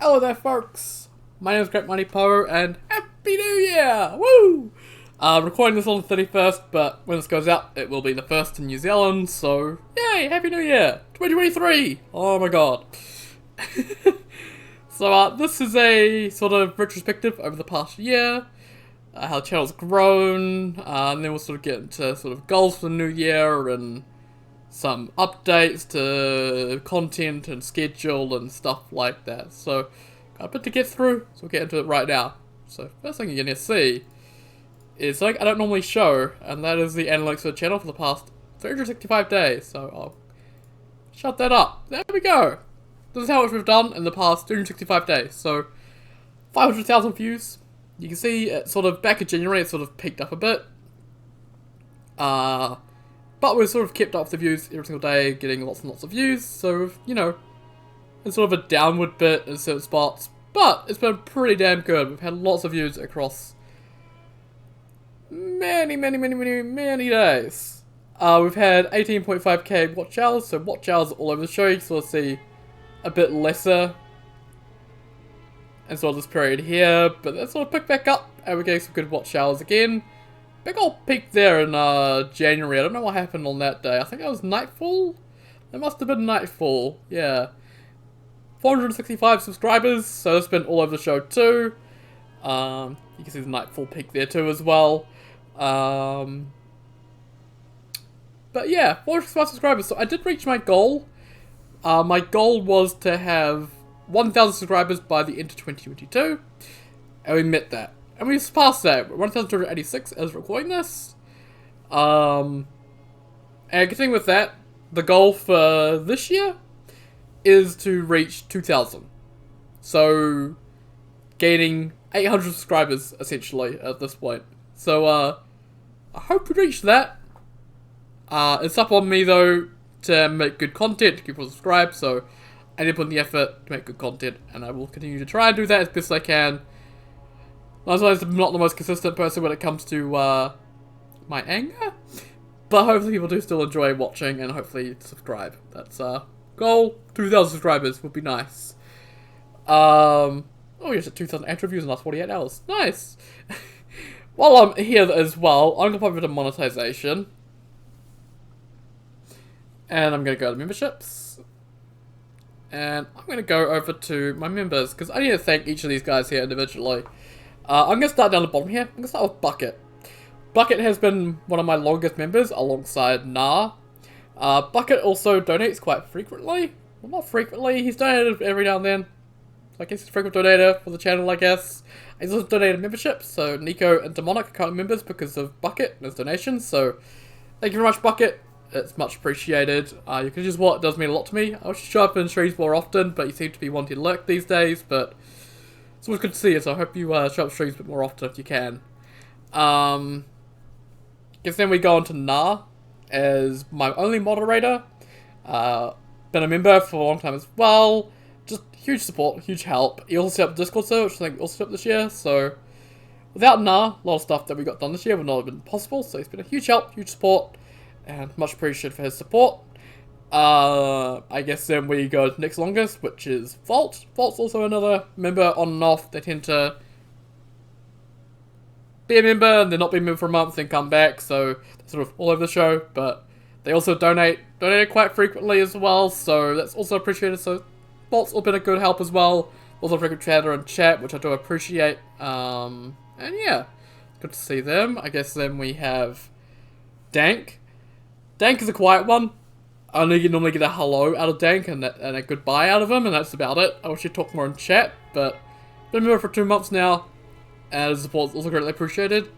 Hello there, folks. My name is Great Money Poe, and Happy New Year! Woo! Recording this on the 31st, but when this goes out, it will be the 1st in New Zealand, so yay! Happy New Year! 2023! Oh my god. So, this is a sort of retrospective over the past year, how the channel's grown, and then we'll sort of get into sort of goals for the new year, and some updates to content and schedule and stuff like that. So, got a bit to get through, so we'll get into it right now. So, first thing you're going to see is something I don't normally show, and that is the analytics of the channel for the past 365 days. So, I'll shut that up. There we go. This is how much we've done in the past 365 days. So, 500,000 views. You can see it sort of back in January, it sort of peaked up a bit. But we've sort of kept up the views every single day, getting lots and lots of views, so, you know, it's sort of a downward bit in certain spots, but it's been pretty damn good. We've had lots of views across many days. We've had 18.5k watch hours, so watch hours all over the show. You can sort of see a bit lesser in sort of this period here, but that sort of picked back up, and we're getting some good watch hours again. Big old peak there in January. I don't know what happened on that day. I think it was Nightfall? It must have been Nightfall, yeah. 465 subscribers, so it's been all over the show too. You can see the Nightfall peak there too as well. But yeah, 465 subscribers. So I did reach my goal. My goal was to have 1,000 subscribers by the end of 2022. And we met that. And we surpassed that. 1,286 as recording this. And continuing with that, the goal for this year is to reach 2,000. So, gaining 800 subscribers, essentially, at this point. So, I hope we reach that. It's up on me, though, to make good content, to keep people subscribed, so I need to put in the effort to make good content, and I will continue to try and do that as best I can. I'm not the most consistent person when it comes to my anger, but hopefully people do still enjoy watching and hopefully subscribe. That's goal. 2,000 subscribers would be nice. Oh, yes, 2,000 extra views in the last 48 hours. Nice. While I'm here as well, I'm gonna pop over to monetization, and I'm gonna go to memberships, and I'm gonna go over to my members because I need to thank each of these guys here individually. I'm going to start down the bottom here. I'm going to start with Bucket. Bucket has been one of my longest members alongside Nah. Bucket also donates quite frequently. Well, not frequently. He's donated every now and then. I guess he's a frequent donator for the channel, I guess. He's also donated memberships. So Nico and Demonic are current members because of Bucket and his donations. So thank you very much, Bucket. It's much appreciated. You can just what it does mean a lot to me. I wish you show up in streams more often, but you seem to be wanting to lurk these days. But it's always good to see you, so I hope you show up streams a bit more often if you can. Guess then we go on to Nah as my only moderator. Been a member for a long time as well. Just huge support, huge help. He also set up Discord server, which I think we also set up this year. So without Nah, a lot of stuff that we got done this year would not have been possible. So he's been a huge help, huge support, and much appreciated for his support. I guess then we go to next longest, which is Vault. Vault's also another member on and off. They tend to be a member and then not be a member for a month, then come back, so they're sort of all over the show, but they also donate quite frequently as well, so that's also appreciated. So Vault's all been a good help as well. Also a frequent chatter and chat, which I do appreciate. And yeah, good to see them. I guess then we have Dank. Dank is a quiet one. I only normally get a hello out of Dank and a goodbye out of him, and that's about it. I wish he'd talk more in chat, but been a member for 2 months now, and his support is also greatly appreciated.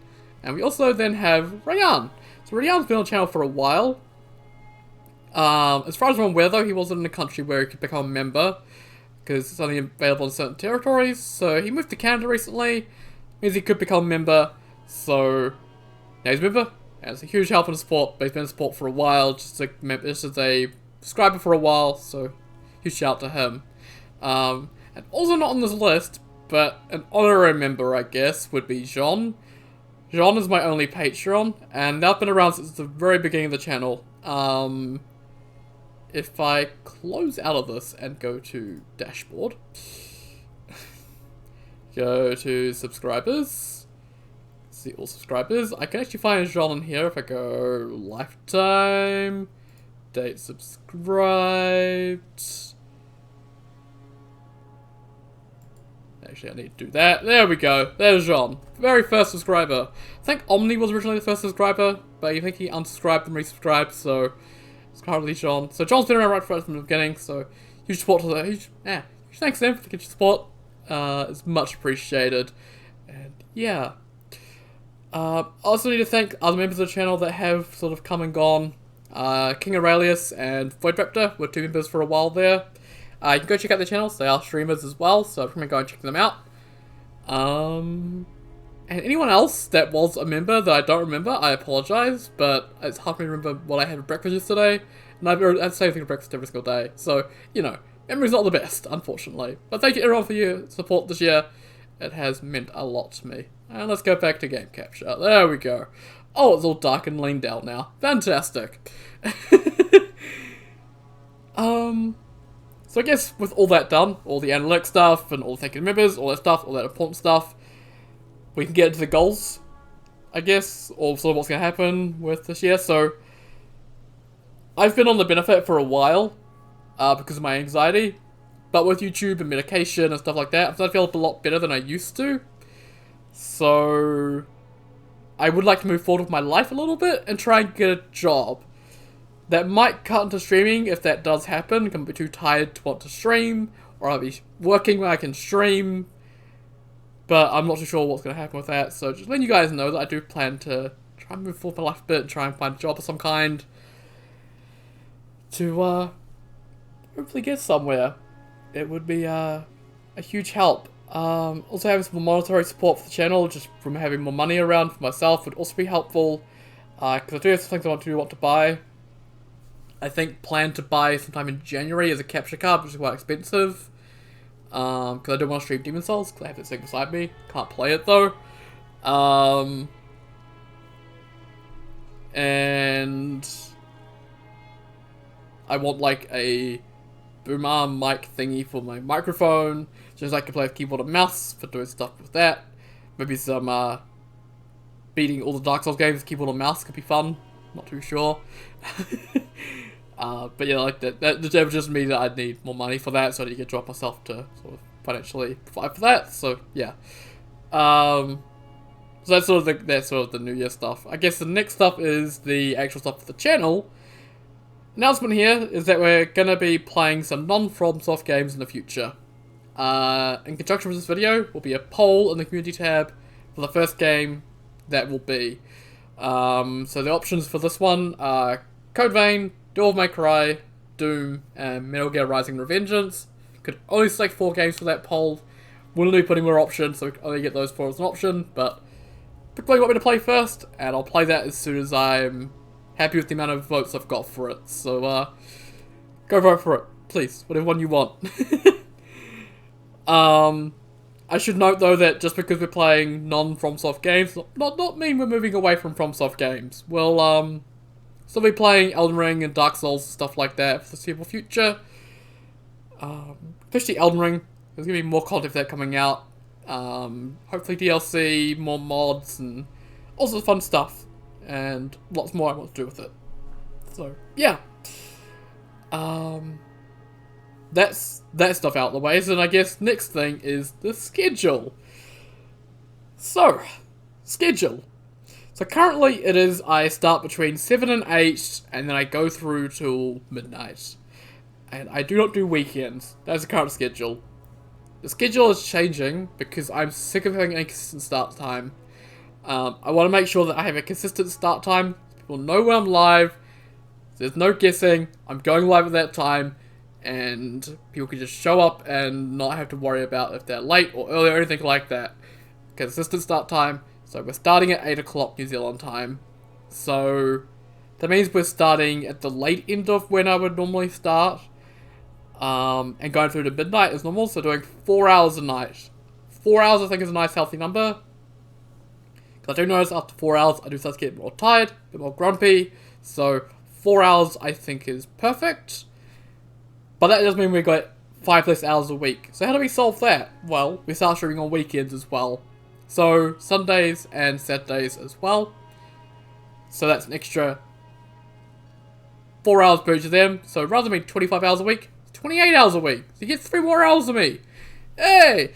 And we also then have Rayan. So Rayan's been on the channel for a while. As far as I'm aware, though, he wasn't in a country where he could become a member, because it's only available in certain territories. So he moved to Canada recently, means he could become a member. So now he's a member. And it's a huge help and support, but he's been in support for a while, just as a subscriber for a while, so huge shout out to him. And also not on this list, but an honorary member, I guess, would be Jean. Jean is my only Patreon, and they've been around since the very beginning of the channel. If I close out of this and go to dashboard, Go to subscribers. See all subscribers. I can actually find Jean in here if I go lifetime. Date subscribed. Actually, I need to do that. There we go. There's Jean. Very first subscriber. I think Omni was originally the first subscriber, but I think he unsubscribed and resubscribed, so it's currently Jean. So John's been around right from the beginning, so huge support to that. Huge thanks to him for the support. It's much appreciated. And yeah. I also need to thank other members of the channel that have sort of come and gone. King Aurelius and Void Raptor were 2 members for a while there. You can go check out their channels, they are streamers as well, so I recommend going and checking them out. And anyone else that was a member that I don't remember, I apologise, but it's hard for me to remember what I had for breakfast yesterday, and I have the same thing for breakfast every single day, so, you know, memory's not the best, unfortunately. But thank you everyone for your support this year, it has meant a lot to me. And let's go back to game capture, there we go. Oh, it's all dark and leaned out now, fantastic. So I guess with all that done, all the analytics stuff, and all the thanking members, all that stuff, all that important stuff, we can get into the goals, I guess, or sort of what's going to happen with this year. So, I've been on the benefit for a while, because of my anxiety, but with YouTube and medication and stuff like that, I'm starting to feel a lot better than I used to. So, I would like to move forward with my life a little bit, and try and get a job. That might cut into streaming if that does happen. I'm be too tired to want to stream, or I'll be working when I can stream. But I'm not too sure what's going to happen with that, so just letting you guys know that I do plan to try and move forward my life a bit and try and find a job of some kind to hopefully get somewhere. It would be a huge help. Also having some monetary support for the channel, just from having more money around for myself, would also be helpful. Because I do have some things I want to buy. I think plan to buy sometime in January as a capture card, which is quite expensive. Because I don't want to stream Demon Souls, because I have this thing beside me. Can't play it though. And I want like a boom arm mic thingy for my microphone, just so I can play with keyboard and mouse for doing stuff with that. Maybe some beating all the Dark Souls games with keyboard and mouse could be fun. Not too sure. But yeah, like that would just mean that I'd need more money for that, so I need to get drop myself to sort of financially provide for that. So yeah, so that's sort of the New Year stuff. I guess the next stuff is the actual stuff for the channel. Announcement here is that we're gonna be playing some non-FromSoft games in the future. In conjunction with this video, will be a poll in the community tab for the first game that will be. So the options for this one are Code Vein, Devil May Cry, Doom, and Metal Gear Rising: Revengeance. Could only select 4 games for that poll. We'll be putting more options, so we can only get those 4 as an option, but pick what you want me to play first, and I'll play that as soon as I'm happy with the amount of votes I've got for it. So, go vote for it, please, whatever one you want. I should note though that just because we're playing non-FromSoft games, not mean we're moving away from FromSoft games. We'll still be playing Elden Ring and Dark Souls and stuff like that for the foreseeable future. Especially Elden Ring, there's gonna be more content for that coming out. Hopefully DLC, more mods, and all sorts of fun stuff, and lots more I want to do with it. So yeah. That's that stuff out of the way, and I guess next thing is the schedule. So, schedule. So currently it is, I start between 7 and 8, and then I go through till midnight. And I do not do weekends. That's the current schedule. The schedule is changing because I'm sick of having an inconsistent start time. I want to make sure that I have a consistent start time. People know when I'm live. There's no guessing. I'm going live at that time. And people can just show up and not have to worry about if they're late or early or anything like that. Consistent start time. So we're starting at 8 o'clock New Zealand time. So that means we're starting at the late end of when I would normally start. And going through to midnight as normal. So doing 4 hours a night. 4 hours I think is a nice healthy number. Because I do notice after 4 hours I do start to get more tired, a bit more grumpy. So 4 hours I think is perfect. But that does mean we got 5 less hours a week. So how do we solve that? Well, we start streaming on weekends as well. So Sundays and Saturdays as well. So that's an extra 4 hours per each of them. So rather than being 25 hours a week, it's 28 hours a week. So you get 3 more hours of me. Hey!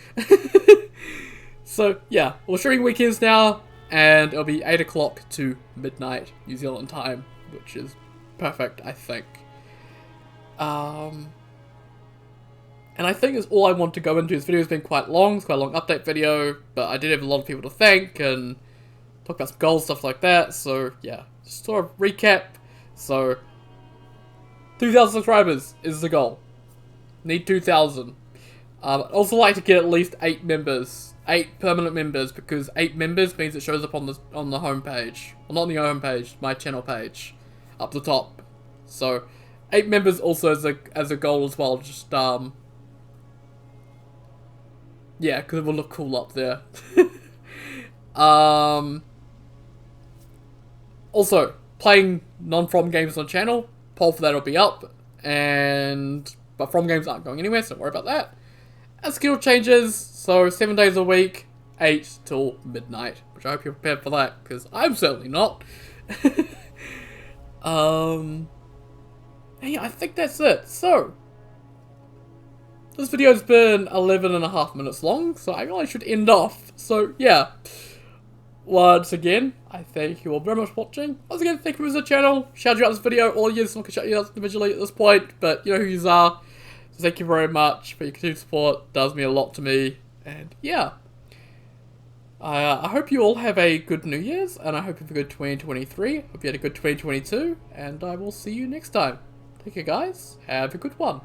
So yeah, we're streaming weekends now, and it'll be 8 o'clock to midnight New Zealand time, which is perfect, I think. And I think that's all I want to go into. This video's been quite long. It's quite a long update video, but I did have a lot of people to thank and talk about some goals, stuff like that. So yeah, just sort of recap. So 2,000 subscribers is the goal. Need 2,000. I'd also like to get at least 8 members, 8 permanent members, because 8 members means it shows up on the homepage. Well, not on the homepage, my channel page, up the top. So 8 members also as a goal as well. Just yeah, because it will look cool up there. Also, playing non-From games on the channel. Poll for that will be up. But From games aren't going anywhere, so don't worry about that. And skill changes, so 7 days a week, 8 till midnight. Which I hope you're prepared for that, because I'm certainly not. Yeah, I think that's it. So, this video's been 11.5 minutes long, so I really should end off. So, yeah. Once again, I thank you all very much for watching. Once again, thank you for the channel. Shout you out this video. All you can shout you out individually at this point, but you know who you are. So thank you very much for your continued support. It does mean a lot to me. And yeah. I hope you all have a good New Year's, and I hope you have a good 2023. Hope you had a good 2022, and I will see you next time. Take care, guys. Have a good one.